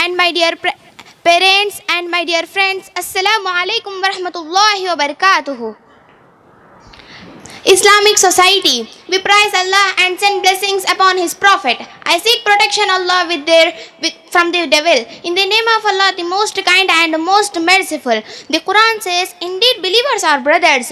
and my dear parents and my dear friends, Assalamu alaikum wa rahmatullahi wa barakatuhu. Islamic society, we praise Allah and send blessings upon His Prophet. I seek protection Allah from the devil. In the name of Allah, the most kind and most merciful. The Quran says, indeed believers are brothers.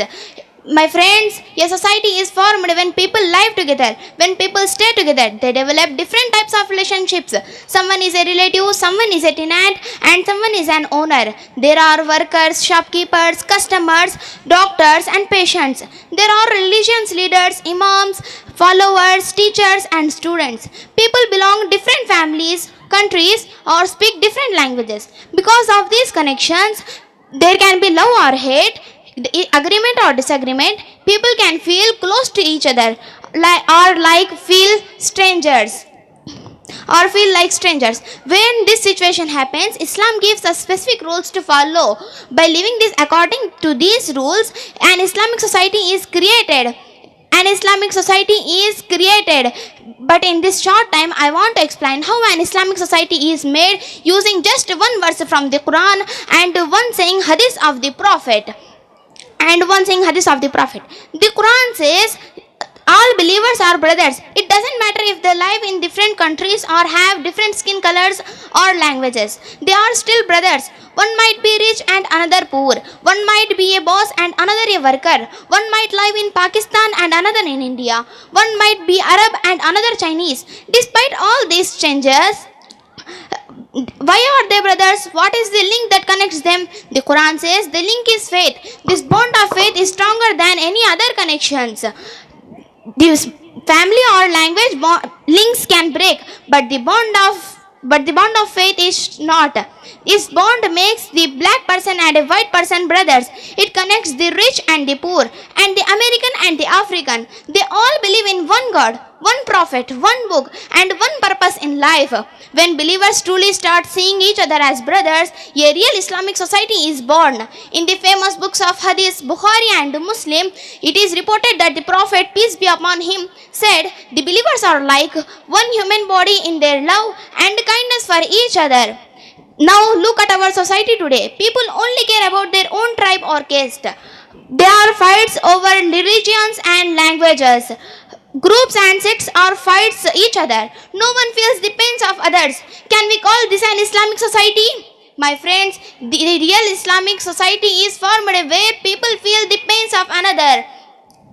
My friends, a society is formed when people live together. When people stay together, they develop different types of relationships. Someone is a relative, someone is a tenant, and someone is an owner. There are workers, shopkeepers, customers, doctors, and patients. There are religious leaders, imams, followers, teachers, and students. People belong to different families, countries, or speak different languages. Because of these connections, there can be love or hate, agreement or disagreement. People can feel close to each other feel strangers or feel like strangers. When this situation happens, Islam gives us specific rules to follow. By living this according to these rules, an Islamic society is created. But in this short time, I want to explain how an Islamic society is made using just one verse from the Quran and one saying hadith of the Prophet. The Quran says, all believers are brothers. It doesn't matter if they live in different countries or have different skin colors or languages. They are still brothers. One might be rich and another poor. One might be a boss and another a worker. One might live in Pakistan and another in India. One might be Arab and another Chinese. Despite all these changes, why are they brothers? What is the link that connects them? The Quran says the link is faith. This bond of faith is stronger than any other connections. These family or language links can break, but the bond of faith is not. This bond makes the black person and a white person brothers. It connects the rich and the poor, and the American and the African. They all believe in one God, one prophet, one book, and one purpose in life. When believers truly start seeing each other as brothers, a real Islamic society is born. In the famous books of Hadith, Bukhari and Muslim, it is reported that the Prophet, peace be upon him, said, the believers are like one human body in their love and kindness for each other. Now look at our society today. People only care about their own tribe or caste. There are fights over religions and languages. Groups and sects are fights each other. No one feels the pains of others. Can we call this an Islamic society? My friends, the real Islamic society is formed where people feel the pains of another.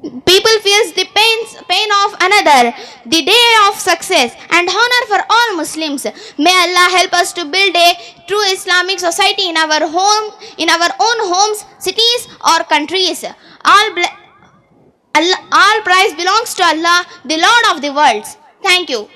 People feels the pain of another. The day of success and honor for all Muslims. May Allah help us to build a true Islamic society in our own homes, cities, or countries. All praise belongs to Allah, the Lord of the worlds. Thank you.